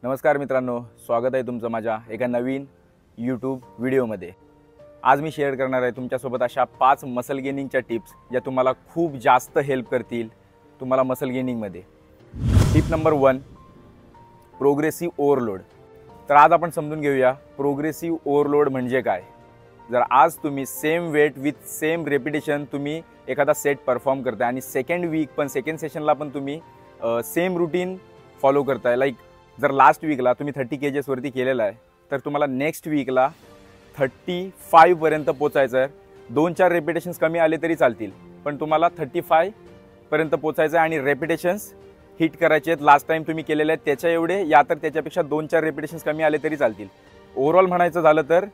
नमस्कार मित्रांनो, स्वागत आहे तुमचं माझ्या एका नवीन यूट्यूब व्हिडिओमध्ये। आज मी शेअर करणार आहे तुमच्यासोबत अशा 5 मसल गेनिंगच्या टिप्स ज्या तुम्हाला खूप जास्त हेल्प करतील तुम्हाला मसल गेनिंगमध्ये। Tip number 1, progressive overload. तर आज आपण समजून घेऊया प्रोग्रेसिव्ह ओव्हरलोड म्हणजे काय। जर आज तुम्ही same weight with same repetition तुम्ही एखादा सेट परफॉर्म करताय आणि सेकंड सेशनला पण तुम्ही सेम रूटीन फॉलो करताय, लाईक जर लास्ट वीकला तुम्ही 30 kgs वरती केलेला आहे तर तुम्हाला नेक्स्ट वीकला 35 पर्यंत पोचायचं आहे। 2-4 रेपिटेशन्स कमी आले तरी चालतील, पण तुम्हाला 35 पर्यंत पोचायचं आहे आणि रेपिटेशन्स हिट करायचे आहेत लास्ट टाइम तुम्ही केलेले आहेत त्याच्या एवढे, या तर त्याच्यापेक्षा 2-4 रेपिटेशन्स कमी आले तरी चालतील। ओव्हरऑल म्हणायचं झालं तर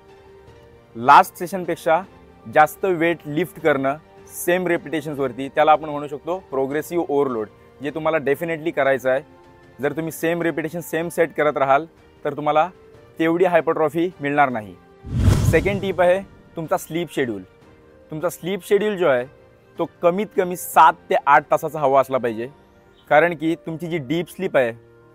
लास्ट सेशनपेक्षा जास्त वेट लिफ्ट करणं सेम रेपिटेशन्स वरती, त्याला आपण म्हणू शकतो प्रोग्रेसिव्ह ओव्हरलोड, जे तुम्हाला डेफिनेटली करायचं आहे। जर तुम्ही सेम रेपिटेशन सेम सेट करत राहाल तर तुम्हाला तेवढी हायपरट्रॉफी मिळणार नाही। सेकंड टिप आहे तुमचा स्लीप शेड्यूल। तुमचा स्लीप शेड्यूल जो आहे तो कमीत कमी 7 ते 8 तासाचा हवा असला पाहिजे, कारण की तुमची जी डीप स्लीप आहे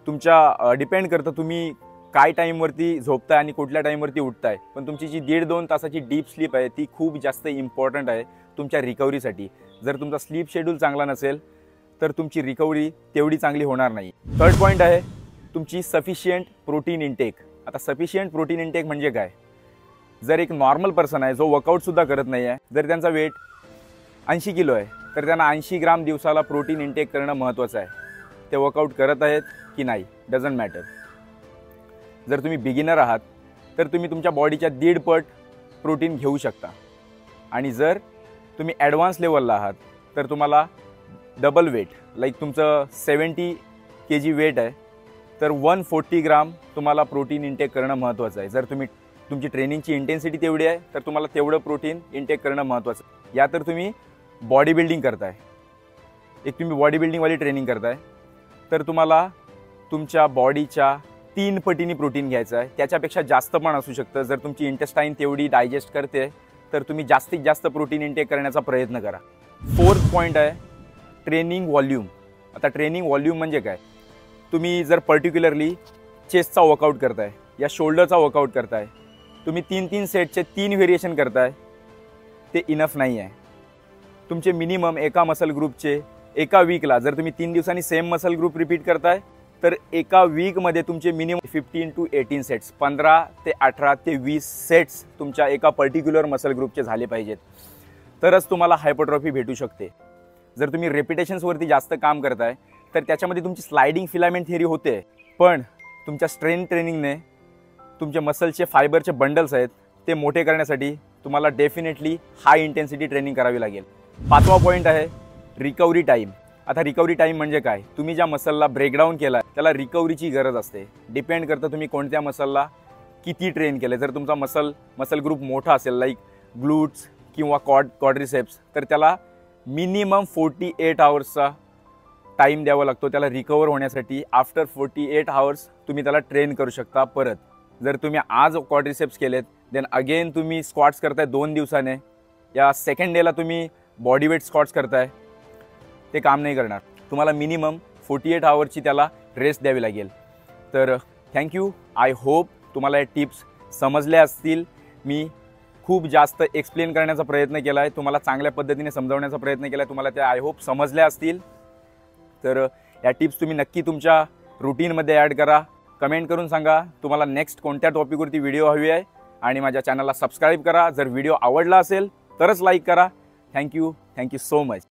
तुमच्या डिपेंड करतं तुम्ही काय टाईमवरती झोपताय आणि कुठल्या टाईमवरती उठताय, पण तुमची जी 1.5-2 तासाची डीप स्लीप आहे ती खूप जास्त इम्पॉर्टंट आहे तुमच्या रिकव्हरीसाठी। जर तुमचा स्लीप शेड्यूल चांगला नसेल तर तुमची रिकव्हरी तेवढी चांगली होणार नाही। थर्ड पॉईंट आहे तुमची सफिशियंट प्रोटीन इंटेक। आता सफिशियंट प्रोटीन इंटेक म्हणजे काय? जर एक नॉर्मल पर्सन आहे जो वर्कआउटसुद्धा करत नाही आहे, जर त्यांचा वेट 80 किलो आहे तर त्यांना 80 ग्राम दिवसाला प्रोटीन इंटेक करणं महत्त्वाचं आहे। ते वर्कआउट करत आहेत की नाही डझंट मॅटर। जर तुम्ही बिगिनर आहात तर तुम्ही तुमच्या बॉडीच्या 1.5 पट प्रोटीन घेऊ शकता, आणि जर तुम्ही ॲडव्हान्स लेवलला आहात तर तुम्हाला डबल वेट, लाईक तुमचं 70 kg वेट आहे तर 140 ग्राम तुम्हाला प्रोटीन इंटेक करणं महत्त्वाचं आहे। जर तुमची ट्रेनिंगची इंटेन्सिटी तेवढी आहे तर तुम्हाला तेवढं प्रोटीन इंटेक करणं महत्त्वाचं आहे। या तर तुम्ही बॉडी बिल्डिंग करताय, तुम्ही बॉडी बिल्डिंगवाली ट्रेनिंग करताय तर तुम्हाला तुमच्या बॉडीच्या 3 पटीने प्रोटीन घ्यायचं आहे, त्याच्यापेक्षा जास्त पण असू शकतं। जर तुमची इंटेस्टाईन तेवढी डायजेस्ट करते तर तुम्ही जास्तीत जास्त प्रोटीन इंटेक करण्याचा प्रयत्न करा। फोर्थ पॉईंट आहे ट्रेनिंग व्हॉल्यूम। आता ट्रेनिंग व्हॉल्यूम म्हणजे काय? तुम्ही जर पर्टिक्युलरली चेस्टचा वर्कआउट करताय या शोल्डरचा वर्कआउट करताय, तुम्ही 3-3 सेटचे 3 व्हेरिएशन करताय, ते इनफ नाही आहे। तुमचे मिनिमम एका मसल ग्रुपचे एका वीकला, जर तुम्ही 3 दिवसांनी सेम मसल ग्रुप रिपीट करताय तर एका वीकमध्ये तुमचे मिनिमम 15 to 18 सेट्स, 15 ते 18 ते 20 सेट्स तुमच्या एका पर्टिक्युलर मसल ग्रुपचे झाले पाहिजेत, तरच तुम्हाला हायपरट्रॉफी भेटू शकते। जर तुम्ही रेपिटेशन्सवरती जास्त काम करताय तर त्याच्यामध्ये तुमची स्लायडिंग फिलामेंट थिअरी होते, पण तुमच्या स्ट्रेंथ ट्रेनिंगने तुमचे मसलचे फायबरचे बंडल्स आहेत ते मोठे करण्यासाठी तुम्हाला डेफिनेटली हाय इंटेन्सिटी ट्रेनिंग करावी लागेल। 5वा पॉईंट आहे रिकव्हरी टाईम। आता रिकव्हरी टाईम म्हणजे काय? तुम्ही ज्या मसलला ब्रेकडाऊन केला त्याला रिकव्हरीची गरज असते। डिपेंड करतं तुम्ही कोणत्या मसलला किती ट्रेन केलं। जर तुमचा मसल ग्रुप मोठा असेल, लाईक ग्लूट्स किंवा क्वाड्रिसेप्स, तर त्याला मिनिमम 48 आवर्सचा टाईम द्यावा लागतो त्याला रिकवर होण्यासाठी। आफ्टर 48 आवर्स तुम्ही त्याला ट्रेन करू शकता परत। जर तुम्ही आज क्वाड्रिसेप्स केलेत देन अगेन तुम्ही स्क्वॉट्स करताय 2 दिवसाने, या सेकंड डेला तुम्ही बॉडी वेट स्क्वॉट्स करताय, ते काम नाही करणार। तुम्हाला मिनिमम 48 आवर्सची त्याला रेस्ट द्यावी लागेल। तर थँक्यू। आय होप तुम्हाला हे टिप्स समजल्या असतील। मी खूप जास्त एक्सप्लेन करण्याचा प्रयत्न केला आहे, तुम्हाला चांगल्या पद्धतीने समजावण्याचा प्रयत्न केला आहे, तुम्हाला त्या आय होप समजल्या असतील। तर या टिप्स तुम्ही नक्की तुमच्या रूटीनमध्ये ॲड करा। कमेंट करून सांगा तुम्हाला नेक्स्ट कोणत्या टॉपिकवरती व्हिडिओ हवी आहे, आणि माझ्या चॅनलला सबस्क्राईब करा। जर व्हिडिओ आवडला असेल तरच लाईक करा। Thank you so much.